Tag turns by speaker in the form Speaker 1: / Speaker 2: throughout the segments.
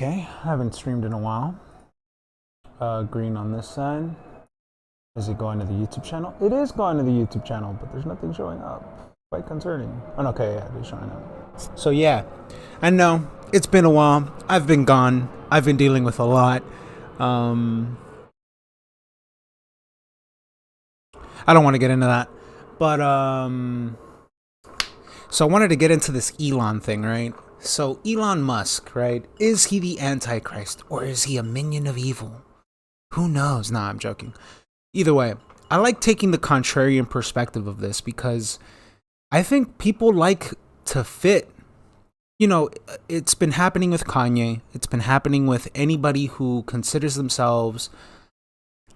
Speaker 1: Okay, I haven't streamed in a while. Green on this side. Is it going to the YouTube channel? It is going to the YouTube channel, but there's nothing showing up. Quite concerning. Oh, okay, yeah, it is showing up. So yeah, I know it's been a while. I've been gone. I've been dealing with a lot. I don't want to get into that, but so I wanted to get into this Elon thing, right? So Elon Musk, right? Is he the Antichrist or is he a minion of evil? Who knows? Nah, I'm joking. Either way, I like taking the contrarian perspective of this because I think people like to fit. You know, it's been happening with Kanye. It's been happening with anybody who considers themselves,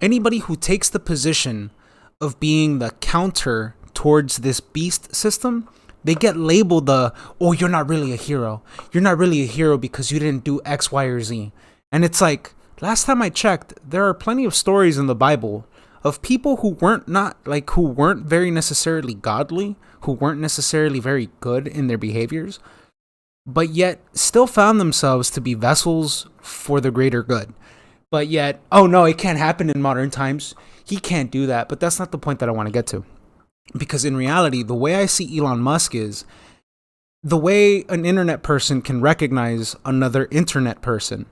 Speaker 1: anybody who takes the position of being the counter towards this beast system. They get labeled oh, you're not really a hero. You're not really a hero because you didn't do X, Y, or Z. And it's like, last time I checked, there are plenty of stories in the Bible of people who weren't very necessarily godly, who weren't necessarily very good in their behaviors, but yet still found themselves to be vessels for the greater good. But yet, oh no, it can't happen in modern times. He can't do that. But that's not the point that I want to get to. Because in reality, the way I see Elon Musk is the way an internet person can recognize another internet person.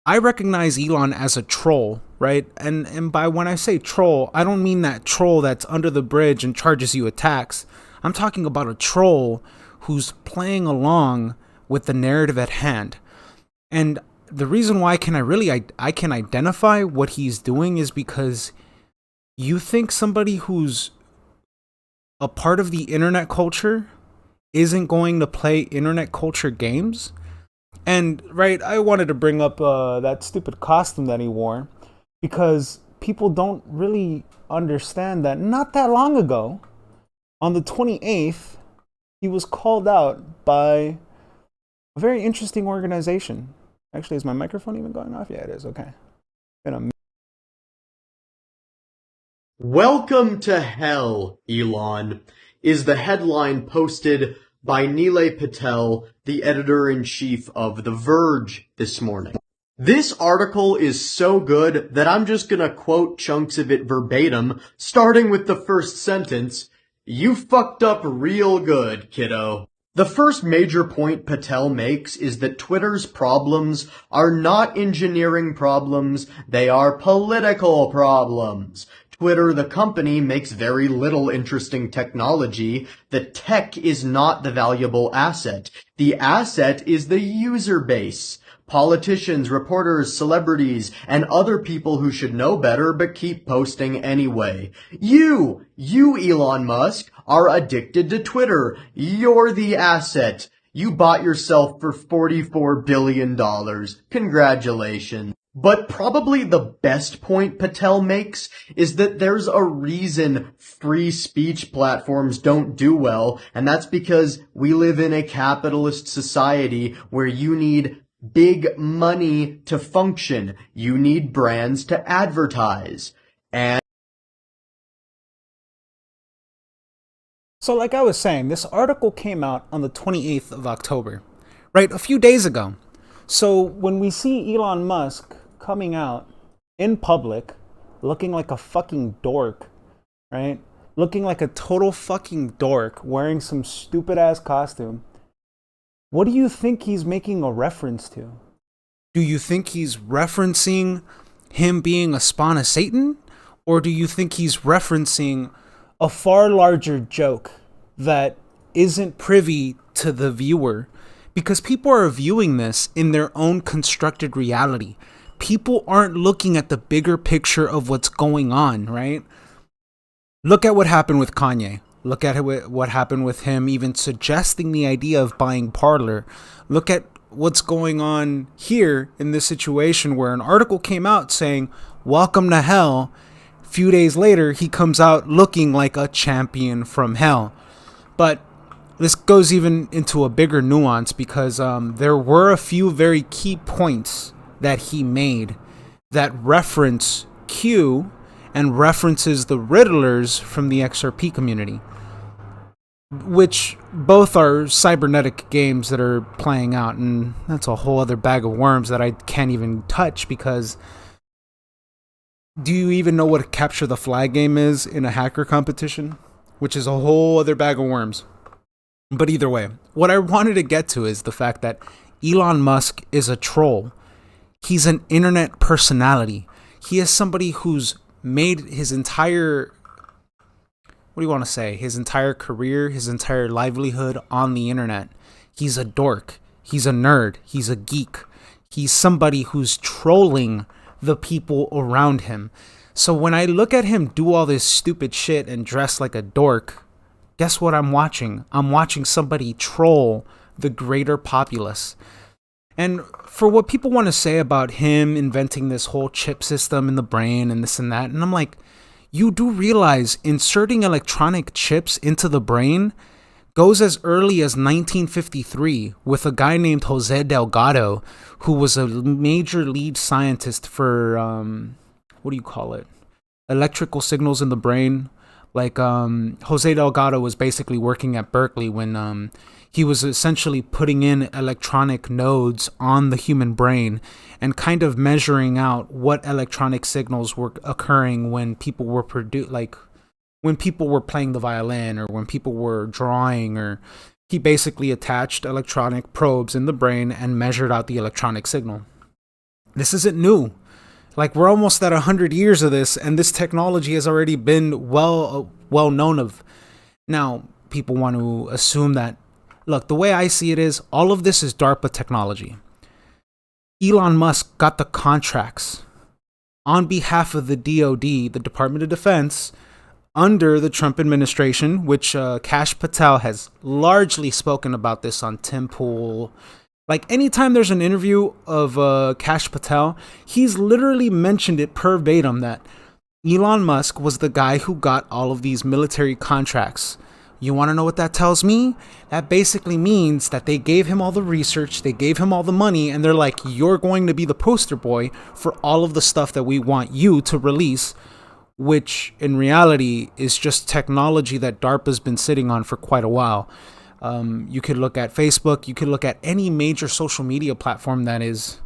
Speaker 1: I recognize Elon as a troll, right? And by when I say troll, I don't mean that troll that's under the bridge and charges you a tax. I'm talking about a troll who's playing along with the narrative at hand. And the reason why I can identify what he's doing is because you think somebody who's a part of the internet culture isn't going to play internet culture games. And right, I wanted to bring up that stupid costume that he wore because people don't really understand that not that long ago, on the 28th, he was called out by a very interesting organization. Actually, is my microphone even going off? Yeah, it is. Okay.
Speaker 2: Welcome to hell, Elon, is the headline posted by Nilay Patel, the editor-in-chief of The Verge, this morning. This article is so good that I'm just gonna quote chunks of it verbatim, starting with the first sentence. You fucked up real good, kiddo. The first major point Patel makes is that Twitter's problems are not engineering problems, they are political problems. Twitter, the company, makes very little interesting technology. The tech is not the valuable asset. The asset is the user base. Politicians, reporters, celebrities, and other people who should know better but keep posting anyway. You, Elon Musk, are addicted to Twitter. You're the asset. You bought yourself for $44 billion. Congratulations. But probably the best point Patel makes is that there's a reason free speech platforms don't do well, and that's because we live in a capitalist society where you need big money to function. You need brands to advertise. And
Speaker 1: So like I was saying, this article came out on the 28th of October, right? A few days ago. So when we see Elon Musk coming out in public, looking like a fucking dork, right? Looking like a total fucking dork, wearing some stupid ass costume. What do you think he's making a reference to? Do you think he's referencing him being a spawn of Satan? Or do you think he's referencing a far larger joke that isn't privy to the viewer? Because people are viewing this in their own constructed reality. People aren't looking at the bigger picture of what's going on, right? Look at what happened with Kanye. Look at what happened with him even suggesting the idea of buying Parler. Look at what's going on here in this situation where an article came out saying, welcome to hell. A few days later, he comes out looking like a champion from hell. But this goes even into a bigger nuance because there were a few very key points that he made that reference Q and references the Riddlers from the XRP community. which both are cybernetic games that are playing out, and that's a whole other bag of worms that I can't even touch, because do you even know what a capture the flag game is in a hacker competition? Which is a whole other bag of worms. But either way, what I wanted to get to is the fact that Elon Musk is a troll. He's an internet personality. He is somebody who's made his entire, what do you want to say, his entire career, his entire livelihood on the internet. He's a dork. He's a nerd. He's a geek. He's somebody who's trolling the people around him. So when I look at him do all this stupid shit and dress like a dork, guess what I'm watching? I'm watching somebody troll the greater populace. And for what people want to say about him inventing this whole chip system in the brain and this and that, and I'm like, you do realize inserting electronic chips into the brain goes as early as 1953 with a guy named Jose Delgado, who was a major lead scientist for, what do you call it? Electrical signals in the brain. Like, Jose Delgado was basically working at Berkeley when he was essentially putting in electronic nodes on the human brain and kind of measuring out what electronic signals were occurring when people were when people were playing the violin or when people were drawing. Or he basically attached electronic probes in the brain and measured out the electronic signal. This isn't new. Like, we're almost at 100 years of this, and this technology has already been well known of. Now, people want to assume that, look, the way I see it is, all of this is DARPA technology. Elon Musk got the contracts on behalf of the DoD, the Department of Defense, under the Trump administration, which Kash Patel has largely spoken about this on Tim Pool. Like, anytime there's an interview of Kash Patel, he's literally mentioned it verbatim that Elon Musk was the guy who got all of these military contracts. You want to know what that tells me? That basically means that they gave him all the research, they gave him all the money, and they're like, you're going to be the poster boy for all of the stuff that we want you to release, which in reality is just technology that DARPA's been sitting on for quite a while. You could look at Facebook, you could look at any major social media platform that is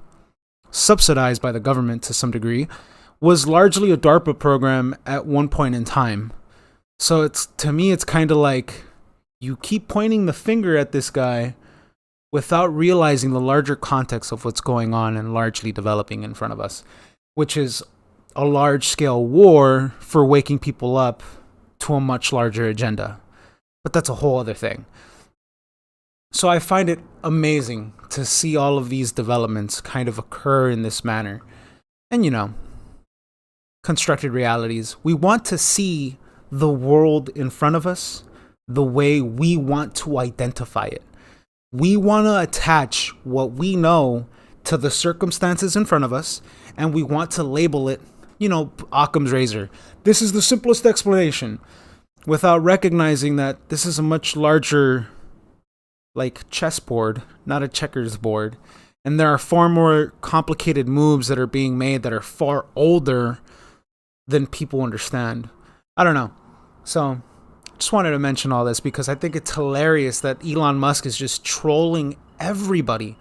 Speaker 1: subsidized by the government to some degree, was largely a DARPA program at one point in time. So to me, it's kind of like you keep pointing the finger at this guy without realizing the larger context of what's going on and largely developing in front of us, which is a large-scale war for waking people up to a much larger agenda. But that's a whole other thing. So I find it amazing to see all of these developments kind of occur in this manner. And, constructed realities. We want to see the world in front of us the way we want to identify it. We want to attach what we know to the circumstances in front of us, and we want to label it, Occam's razor. This is the simplest explanation, without recognizing that this is a much larger, like, chessboard, not a checkers board. And there are far more complicated moves that are being made that are far older than people understand. I don't know. So, just wanted to mention all this because I think it's hilarious that Elon Musk is just trolling everybody,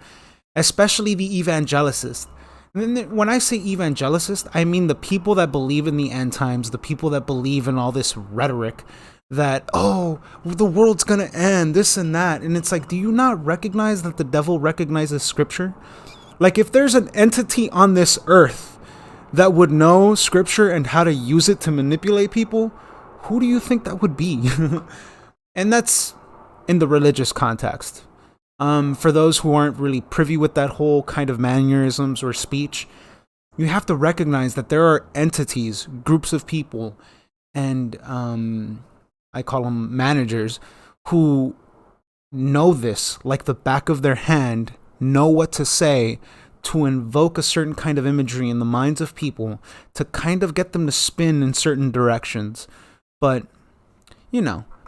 Speaker 1: especially the evangelicists. And when I say evangelicist, I mean the people that believe in the end times, the people that believe in all this rhetoric that, the world's gonna end, this and that. And it's like, do you not recognize that the devil recognizes scripture? Like, if there's an entity on this earth that would know scripture and how to use it to manipulate people, who do you think that would be? And that's in the religious context. For those who aren't really privy with that whole kind of mannerisms or speech, you have to recognize that there are entities, groups of people, and I call them managers, who know this like the back of their hand, know what to say to invoke a certain kind of imagery in the minds of people to kind of get them to spin in certain directions. But,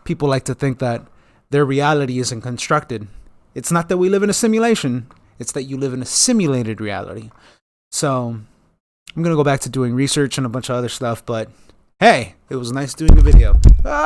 Speaker 1: people like to think that their reality isn't constructed. It's not that we live in a simulation. It's that you live in a simulated reality. So I'm going to go back to doing research and a bunch of other stuff. But hey, it was nice doing a video.